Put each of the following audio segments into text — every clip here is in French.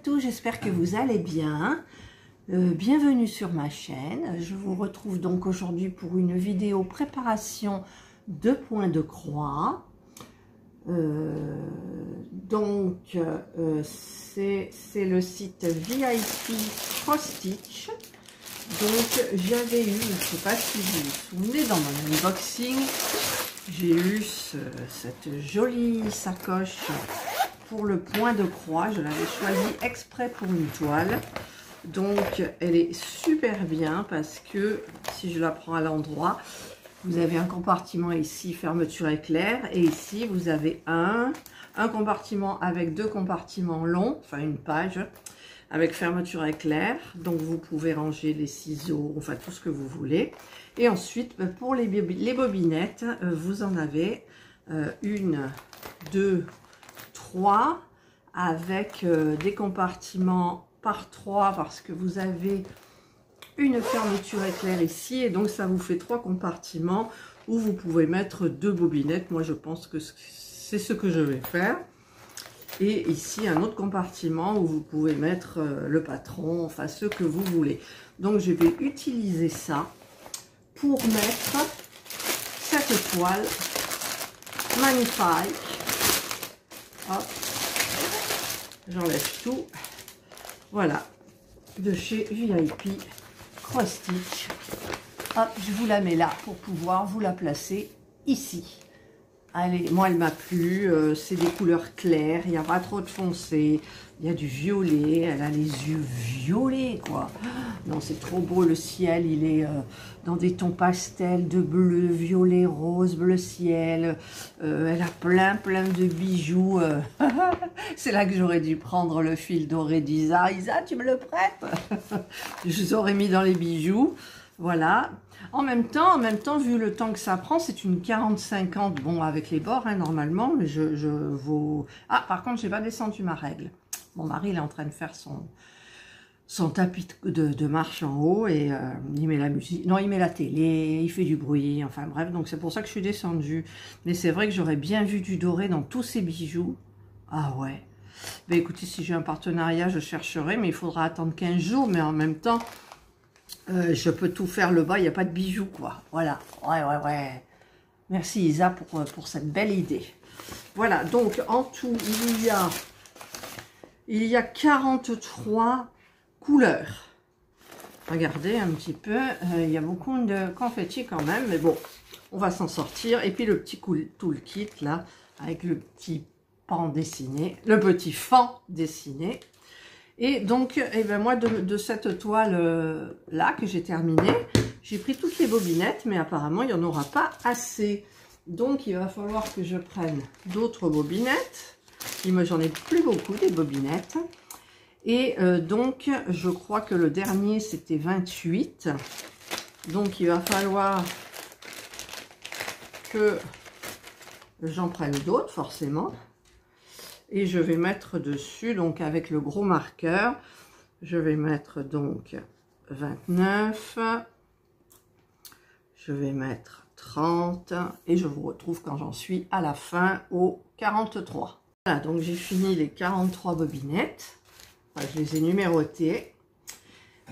tous, j'espère que vous allez bien. Bienvenue sur ma chaîne. Je vous retrouve donc aujourd'hui pour une vidéo préparation de points de croix. C'est le site VIP Cross Stitch. Donc j'avais eu, je ne sais pas si vous vous souvenez, dans mon unboxing, j'ai eu cette jolie sacoche pour le point de croix. Je l'avais choisie exprès pour une toile. Donc elle est super bien parce que si je la prends à l'endroit, vous avez un compartiment ici, fermeture éclair, et ici vous avez un compartiment avec deux compartiments longs, enfin une page, avec fermeture éclair. Donc vous pouvez ranger les ciseaux, enfin tout ce que vous voulez. Et ensuite, pour les bobinettes, vous en avez une, deux, trois, avec des compartiments par trois, parce que vous avez une fermeture éclair ici, et donc ça vous fait trois compartiments où vous pouvez mettre deux bobinettes. Moi je pense que c'est ce que je vais faire. Et ici un autre compartiment où vous pouvez mettre le patron, enfin ce que vous voulez. Donc je vais utiliser ça pour mettre cette toile magnifique. Hop, j'enlève tout. Voilà, de chez VIP Cross Stitch. Hop, je vous la mets là pour pouvoir vous la placer ici. Allez, moi elle m'a plu, c'est des couleurs claires, il n'y a pas trop de foncé, il y a du violet, elle a les yeux violets quoi. Non, c'est trop beau, le ciel il est dans des tons pastels de bleu, violet, rose, bleu ciel. Elle a plein de bijoux. C'est là que j'aurais dû prendre le fil doré d'Isa. Isa, tu me le prêtes? Je les aurais mis dans les bijoux. Voilà. En même temps, vu le temps que ça prend, c'est une 40-50, bon, avec les bords, hein, normalement, mais je vaux... Ah, par contre, j'ai pas descendu ma règle. Mon mari, il est en train de faire son tapis de marche en haut, et il met la musique, non, il met la télé, il fait du bruit, enfin bref, donc c'est pour ça que je suis descendue. Mais c'est vrai que j'aurais bien vu du doré dans tous ces bijoux. Ah ouais. Ben écoutez, si j'ai un partenariat, je chercherai, mais il faudra attendre 15 jours, mais en même temps... je peux tout faire le bas, il n'y a pas de bijoux, quoi. Voilà, ouais. Merci Isa pour cette belle idée. Voilà, donc en tout, il y a 43 couleurs. Regardez un petit peu, il y a beaucoup de confetti quand même, mais bon, on va s'en sortir. Et puis le petit toolkit, là, avec le petit pan dessiné, le petit fan dessiné. Et donc, eh ben moi, de cette toile là que j'ai terminée, j'ai pris toutes les bobinettes, mais apparemment, il n'y en aura pas assez. Donc, il va falloir que je prenne d'autres bobinettes. J'en ai plus beaucoup, des bobinettes. Et donc, je crois que le dernier, c'était 28. Donc, il va falloir que j'en prenne d'autres, forcément. Et je vais mettre dessus, donc avec le gros marqueur, je vais mettre donc 29, je vais mettre 30, et je vous retrouve quand j'en suis à la fin au 43. Voilà, donc j'ai fini les 43 bobinettes, enfin, je les ai numérotées,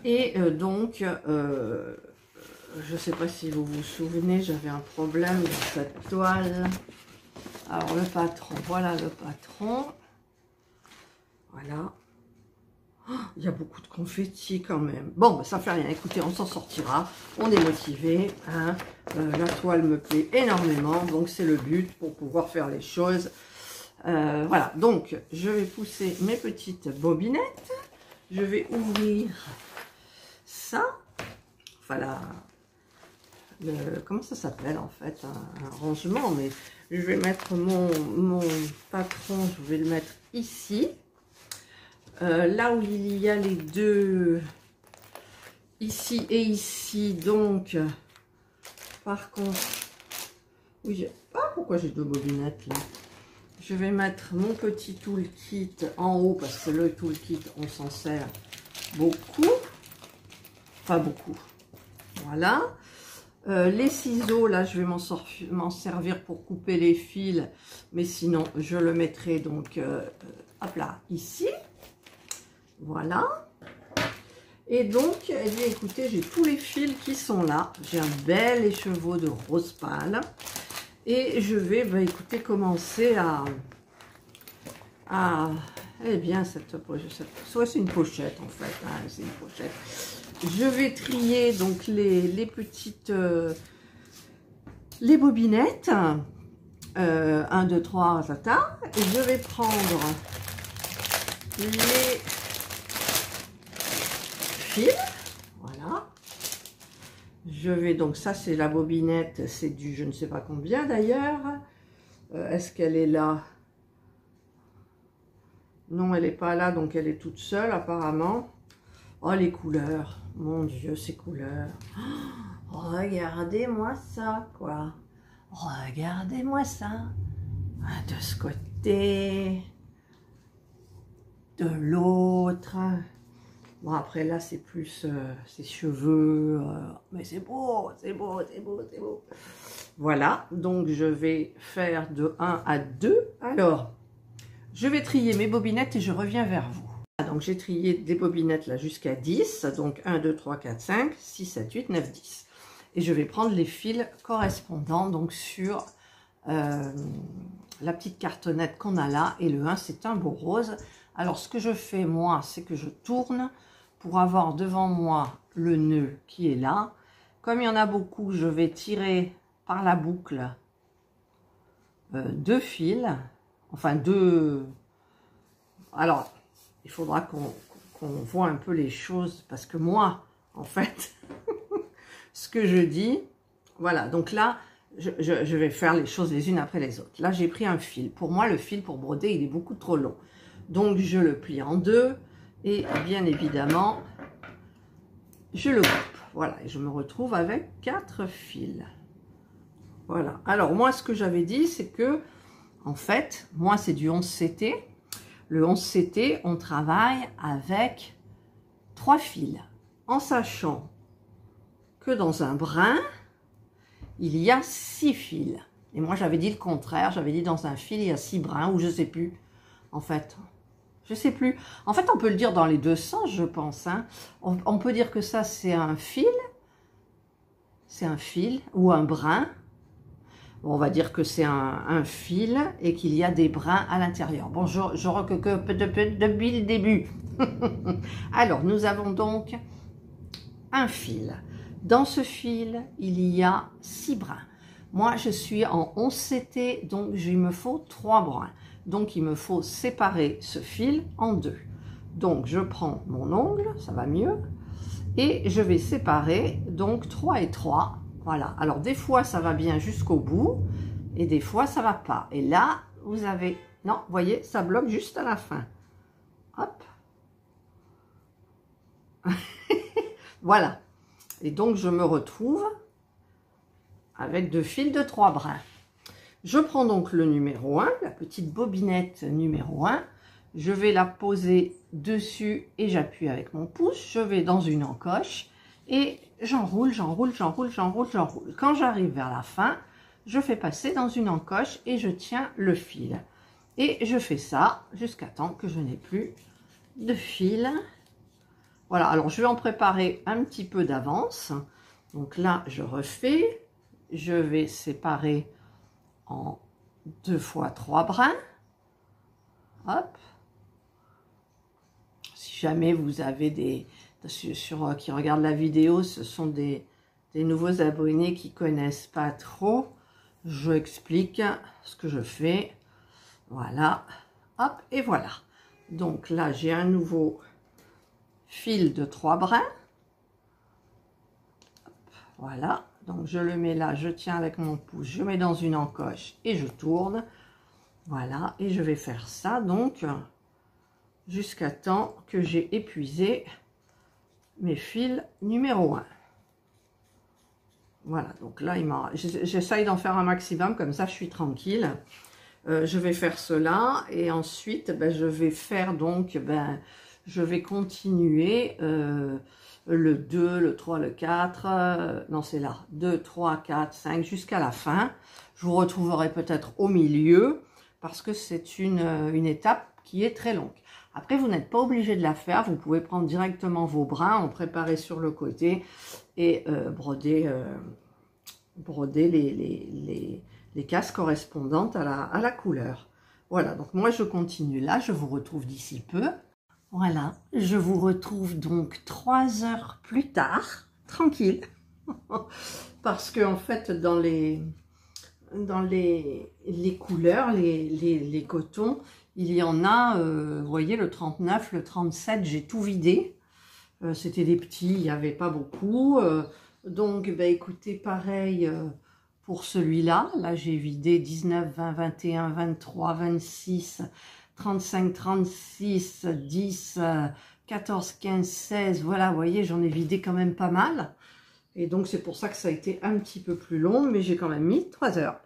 et donc, je ne sais pas si vous vous souvenez, j'avais un problème dans cette toile. Alors le patron, voilà le patron. Voilà. Oh, il y a beaucoup de confettis quand même. Bon, ben, ça fait rien. Écoutez, on s'en sortira. On est motivé. Hein. La toile me plaît énormément. Donc c'est le but pour pouvoir faire les choses. Voilà. Donc je vais pousser mes petites bobinettes. Je vais ouvrir ça. Voilà. Comment ça s'appelle en fait, un rangement, mais je vais mettre mon patron, je vais le mettre ici, là où il y a les deux, ici et ici. Donc par contre, oui, pourquoi j'ai deux bobinettes là? Je vais mettre mon petit toolkit en haut, parce que le toolkit on s'en sert beaucoup, pas beaucoup, voilà. Les ciseaux, là, je vais m'en servir pour couper les fils, mais sinon, je le mettrai donc, hop là, ici. Voilà. Et donc, eh bien, écoutez, j'ai tous les fils qui sont là. J'ai un bel écheveau de rose pâle. Et je vais, bah, écoutez, commencer eh bien, soit c'est une pochette en fait, hein, c'est une pochette. Je vais trier donc les petites, les bobinettes, 1, 2, 3, tata, et je vais prendre les fils, voilà. Je vais donc, ça c'est la bobinette, c'est du je ne sais pas combien d'ailleurs. Est-ce qu'elle est là? Non, elle n'est pas là, donc elle est toute seule apparemment. Oh, les couleurs. Mon Dieu, ces couleurs. Oh, regardez-moi ça, quoi. Regardez-moi ça. Ah, de ce côté. De l'autre. Bon, après là, c'est plus ses cheveux. Mais c'est beau, c'est beau, c'est beau, c'est beau. Voilà, donc je vais faire de 1 à 2. Alors, je vais trier mes bobinettes et je reviens vers vous. Donc j'ai trié des bobinettes là jusqu'à 10. Donc 1, 2, 3, 4, 5, 6, 7, 8, 9, 10. Et je vais prendre les fils correspondants donc sur la petite cartonnette qu'on a là. Et le 1, c'est un beau rose. Alors ce que je fais moi, c'est que je tourne pour avoir devant moi le nœud qui est là. Comme il y en a beaucoup, je vais tirer par la boucle 2 fils. Enfin, 2... Alors, il faudra qu'on voit un peu les choses, parce que moi, en fait, ce que je dis, voilà, donc là, je vais faire les choses les unes après les autres. Là, j'ai pris un fil. Pour moi, le fil pour broder, il est beaucoup trop long. Donc, je le plie en 2, et bien évidemment, je le coupe. Voilà, et je me retrouve avec 4 fils. Voilà. Alors, moi, ce que j'avais dit, c'est que en fait, moi, c'est du 11 CT. Le 11 CT, on travaille avec 3 fils. En sachant que dans un brin, il y a 6 fils. Et moi, j'avais dit le contraire. J'avais dit dans un fil, il y a 6 brins, ou je ne sais plus. En fait, je ne sais plus. En fait, on peut le dire dans les deux sens, je pense. Hein. On peut dire que ça, c'est un fil. C'est un fil ou un brin. On va dire que c'est un fil et qu'il y a des brins à l'intérieur. Bon, je recoupe depuis le début. Alors, nous avons donc un fil. Dans ce fil, il y a 6 brins. Moi, je suis en 11 CT, donc il me faut 3 brins. Donc, il me faut séparer ce fil en 2. Donc, je prends mon ongle, ça va mieux, et je vais séparer donc 3 et 3. Voilà, alors des fois ça va bien jusqu'au bout et des fois ça va pas. Et là, vous avez... Non, vous voyez, ça bloque juste à la fin. Hop. Voilà. Et donc je me retrouve avec 2 fils de 3 brins. Je prends donc le numéro 1, la petite bobinette numéro 1. Je vais la poser dessus et j'appuie avec mon pouce. Je vais dans une encoche. Et j'enroule, j'enroule, j'enroule, j'enroule, j'enroule. Quand j'arrive vers la fin, je fais passer dans une encoche et je tiens le fil. Et je fais ça jusqu'à temps que je n'ai plus de fil. Voilà, alors je vais en préparer un petit peu d'avance. Donc là, je refais. Je vais séparer en 2 fois 3 brins. Hop. Si jamais vous avez des... qui regardent la vidéo, ce sont des nouveaux abonnés qui connaissent pas trop. Je explique ce que je fais. Voilà. Hop, et voilà. Donc là, j'ai un nouveau fil de 3 brins. Hop, voilà. Donc je le mets là, je tiens avec mon pouce, je mets dans une encoche et je tourne. Voilà. Et je vais faire ça donc jusqu'à temps que j'ai épuisé mes fils numéro 1. Voilà, donc là, j'essaye d'en faire un maximum, comme ça je suis tranquille. Je vais faire cela et ensuite, je vais faire donc, je vais continuer le 2, le 3, le 4, non c'est là, 2, 3, 4, 5, jusqu'à la fin. Je vous retrouverai peut-être au milieu, parce que c'est une étape qui est très longue. Après, vous n'êtes pas obligé de la faire. Vous pouvez prendre directement vos brins, en préparer sur le côté et broder les cases correspondantes à la couleur. Voilà, donc moi je continue là, je vous retrouve d'ici peu. Voilà, je vous retrouve donc 3 heures plus tard, tranquille. Parce que en fait, dans les couleurs, les cotons, il y en a, vous voyez, le 39, le 37, j'ai tout vidé. C'était des petits, il n'y avait pas beaucoup. Donc, bah, écoutez, pareil pour celui-là. Là, j'ai vidé 19, 20, 21, 23, 26, 35, 36, 10, 14, 15, 16. Voilà, vous voyez, j'en ai vidé quand même pas mal. Et donc, c'est pour ça que ça a été un petit peu plus long, mais j'ai quand même mis 3 heures.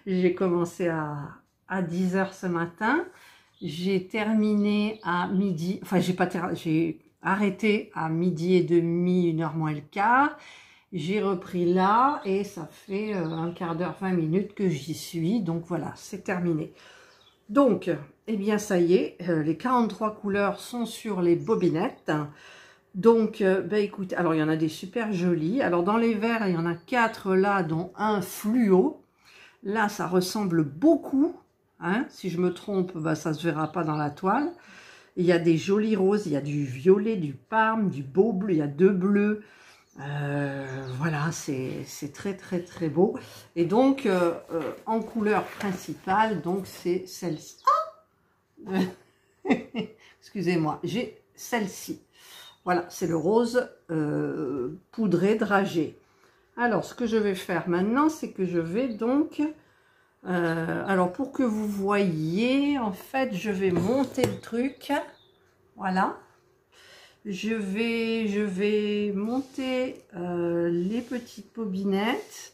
J'ai commencé à 10 heures ce matin. J'ai terminé à midi, enfin j'ai arrêté à midi et demi, 1h moins le quart. J'ai repris là et ça fait un quart d'heure, 20 minutes que j'y suis. Donc voilà, c'est terminé. Donc, eh bien ça y est, les 43 couleurs sont sur les bobinettes. Donc, ben écoutez, alors il y en a des super jolies. Alors dans les verts, il y en a 4 là, dont un fluo. Là, ça ressemble beaucoup. Hein, si je me trompe, bah, ça ne se verra pas dans la toile. Il y a des jolis roses, il y a du violet, du parme, du beau bleu, il y a 2 bleus. Voilà, c'est très très très beau. Et donc, en couleur principale, donc c'est celle-ci. Ah excusez-moi, j'ai celle-ci. Voilà, c'est le rose poudré dragé. Alors, ce que je vais faire maintenant, c'est que je vais donc... alors pour que vous voyez, en fait je vais monter le truc, voilà, je vais monter les petites bobinettes.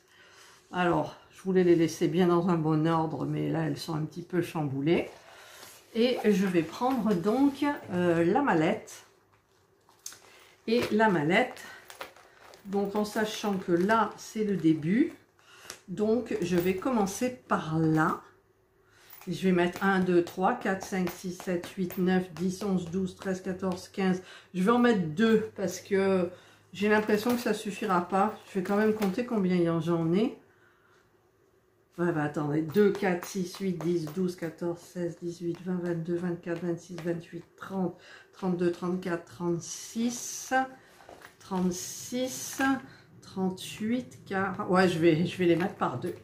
Alors je voulais les laisser bien dans un bon ordre, mais là elles sont un petit peu chamboulées, et je vais prendre donc la mallette, et la mallette, donc en sachant que là c'est le début. Donc, je vais commencer par là. Je vais mettre 1, 2, 3, 4, 5, 6, 7, 8, 9, 10, 11, 12, 13, 14, 15. Je vais en mettre 2 parce que j'ai l'impression que ça ne suffira pas. Je vais quand même compter combien j'en ai. Ouais, bah, attendez. 2, 4, 6, 8, 10, 12, 14, 16, 18, 20, 22, 24, 26, 28, 30, 32, 34, 36, 36... 38, 40, ouais, je vais les mettre par 2.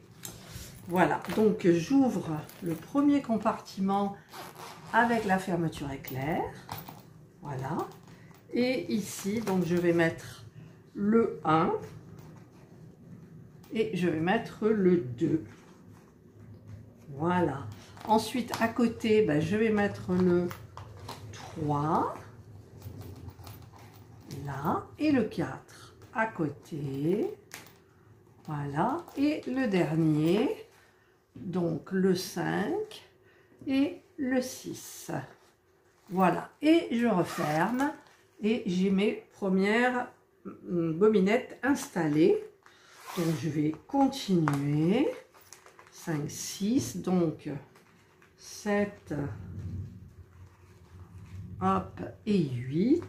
Voilà, donc j'ouvre le premier compartiment avec la fermeture éclair. Voilà. Et ici, donc je vais mettre le 1 et je vais mettre le 2. Voilà. Ensuite, à côté, ben, je vais mettre le 3. Là, et le 4. À côté, voilà, et le dernier, donc le 5 et le 6, voilà, et je referme, et j'ai mes premières bobinettes installées. Donc je vais continuer, 5, 6, donc 7, hop, et 8,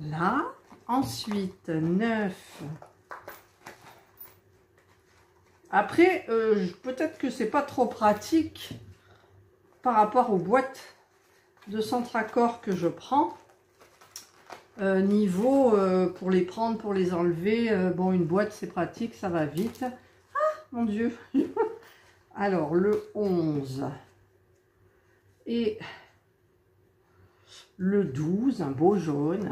là. Ensuite, 9. Après, peut-être que c'est pas trop pratique par rapport aux boîtes de centre-accord que je prends. Niveau, pour les prendre, pour les enlever, bon, une boîte, c'est pratique, ça va vite. Ah, mon Dieu. Alors, le 11. Et le 12, un beau jaune.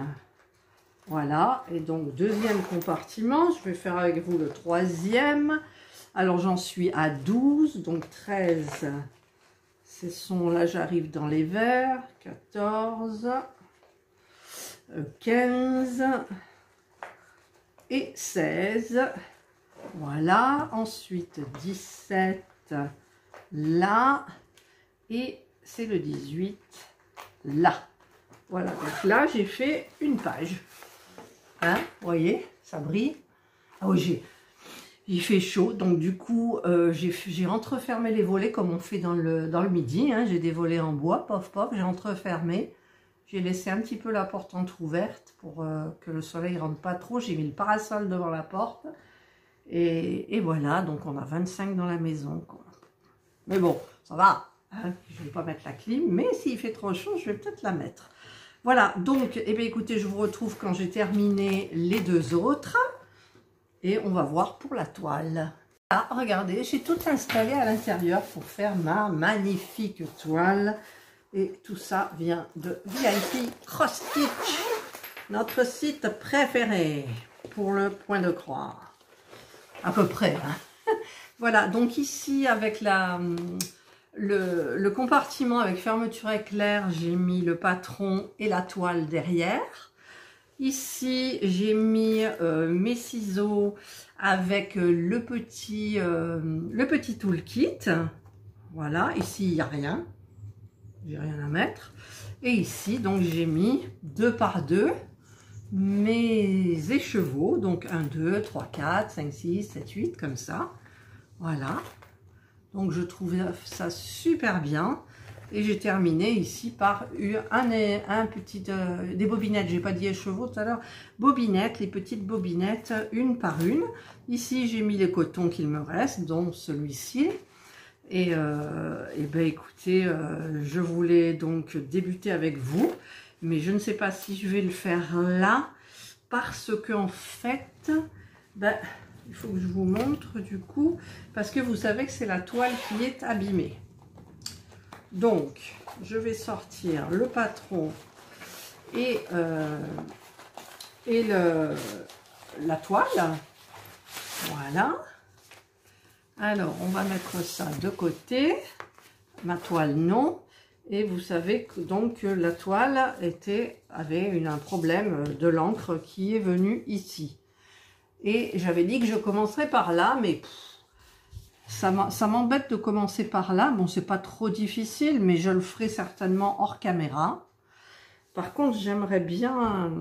Voilà, et donc deuxième compartiment, je vais faire avec vous le troisième. Alors j'en suis à 12, donc 13, là j'arrive dans les verts, 14, 15 et 16. Voilà, ensuite 17 là, et c'est le 18 là. Voilà, donc là j'ai fait une page. Hein, vous voyez, ça brille. Ah oui, Il fait chaud, donc du coup, j'ai entrefermé les volets comme on fait dans le midi. Hein. J'ai des volets en bois, pof pof, j'ai entrefermé. J'ai laissé un petit peu la porte entrouverte pour que le soleil ne rentre pas trop. J'ai mis le parasol devant la porte. Et voilà, donc on a 25 dans la maison, quoi. Mais bon, ça va. Hein. Je ne vais pas mettre la clim, mais s'il fait trop chaud, je vais peut-être la mettre. Voilà, donc, eh bien, écoutez, je vous retrouve quand j'ai terminé les deux autres. Et on va voir pour la toile. Ah, regardez, j'ai tout installé à l'intérieur pour faire ma magnifique toile. Et tout ça vient de VIP Cross Stitch, notre site préféré pour le point de croix. À peu près. Hein. Voilà, donc ici, avec le compartiment avec fermeture éclair, j'ai mis le patron et la toile derrière. Ici, j'ai mis mes ciseaux avec le petit toolkit. Voilà, ici, il n'y a rien. J'ai rien à mettre. Et ici, donc, j'ai mis 2 par 2 mes écheveaux. Donc, 1, 2, 3, 4, 5, 6, 7, 8, comme ça. Voilà. Donc, je trouve ça super bien. Et j'ai terminé ici par un petit, des bobinettes, j'ai pas dit écheveaux tout à l'heure, bobinettes, les petites bobinettes, une par une. Ici, j'ai mis les cotons qu'il me reste, dont celui-ci. Et ben écoutez, je voulais donc débuter avec vous, mais je ne sais pas si je vais le faire là, parce que en fait, ben, il faut que je vous montre du coup, parce que vous savez que c'est la toile qui est abîmée. Donc, je vais sortir le patron et la toile. Voilà. Alors, on va mettre ça de côté. Ma toile, non. Et vous savez que donc la toile avait un problème de l'encre qui est venu ici. Et j'avais dit que je commencerais par là, mais ça m'embête de commencer par là. Bon, c'est pas trop difficile, mais je le ferai certainement hors caméra. Par contre, j'aimerais bien...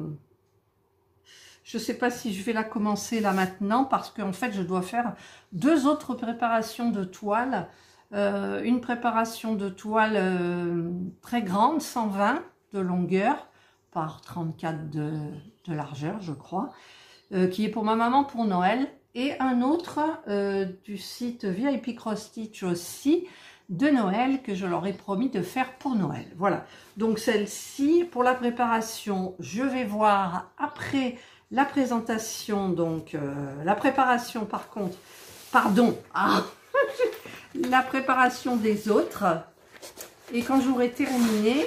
Je ne sais pas si je vais la commencer là maintenant, parce qu'en fait, je dois faire 2 autres préparations de toile. Une préparation de toile très grande, 120 de longueur, par 34 de largeur, je crois, qui est pour ma maman pour Noël. Et un autre du site VIP Cross Stitch aussi, de Noël, que je leur ai promis de faire pour Noël. Voilà, donc celle-ci, pour la préparation, je vais voir après la présentation, donc la préparation par contre, pardon, la préparation des autres. Et quand j'aurai terminé,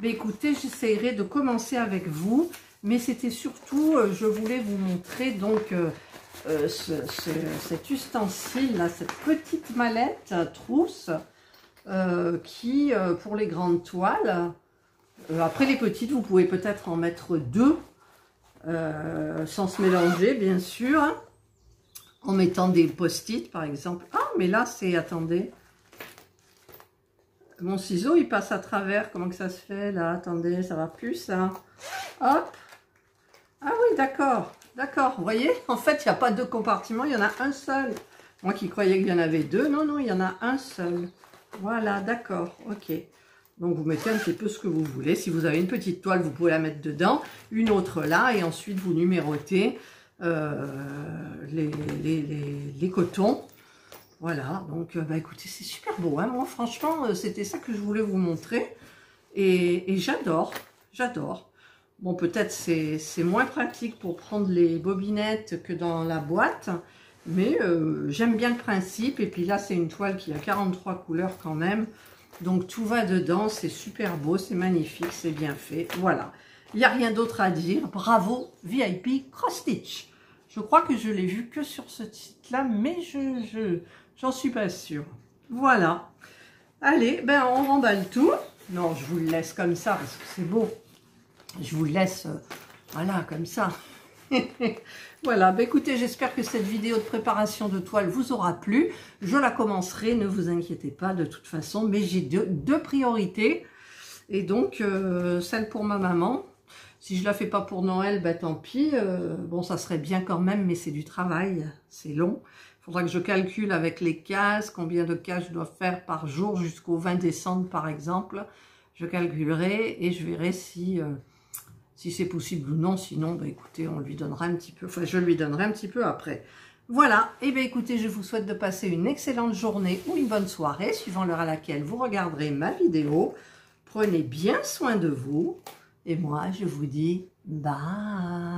ben écoutez, j'essaierai de commencer avec vous, mais c'était surtout, je voulais vous montrer donc cet ustensile là, cette petite mallette trousse qui pour les grandes toiles, après les petites vous pouvez peut-être en mettre 2 sans se mélanger bien sûr, en mettant des post-it par exemple. Ah mais là c'est, attendez, mon ciseau il passe à travers, comment que ça se fait là, attendez, ça va plus ça, hop, ah oui d'accord, d'accord, vous voyez, en fait il n'y a pas 2 compartiments, il y en a un seul. Moi qui croyais qu'il y en avait 2, non non, il y en a un seul. Voilà, d'accord, ok. Donc vous mettez un petit peu ce que vous voulez. Si vous avez une petite toile, vous pouvez la mettre dedans, une autre là, et ensuite vous numérotez les cotons. Voilà, donc bah écoutez, c'est super beau. Hein. Moi franchement, c'était ça que je voulais vous montrer. Et j'adore, j'adore. Bon, peut-être c'est moins pratique pour prendre les bobinettes que dans la boîte. Mais j'aime bien le principe. Et puis là, c'est une toile qui a 43 couleurs quand même. Donc tout va dedans, c'est super beau, c'est magnifique, c'est bien fait. Voilà, il n'y a rien d'autre à dire. Bravo VIP Cross Stitch. Je crois que je l'ai vu que sur ce site-là, mais j'en suis pas sûre. Voilà. Allez, ben on remballe tout. Non, je vous le laisse comme ça parce que c'est beau. Je vous le laisse, voilà, comme ça. Voilà, bah écoutez, j'espère que cette vidéo de préparation de toile vous aura plu. Je la commencerai, ne vous inquiétez pas de toute façon, mais j'ai deux priorités. Et donc, celle pour ma maman. Si je la fais pas pour Noël, bah tant pis. Bon, ça serait bien quand même, mais c'est du travail, c'est long. faudra que je calcule avec les cases, combien de cases je dois faire par jour jusqu'au 20 décembre par exemple. Je calculerai et je verrai si, si c'est possible ou non. Sinon, bah, écoutez, on lui donnera un petit peu, enfin je lui donnerai un petit peu après. Voilà, et bien écoutez, je vous souhaite de passer une excellente journée ou une bonne soirée, suivant l'heure à laquelle vous regarderez ma vidéo. Prenez bien soin de vous, et moi je vous dis bye.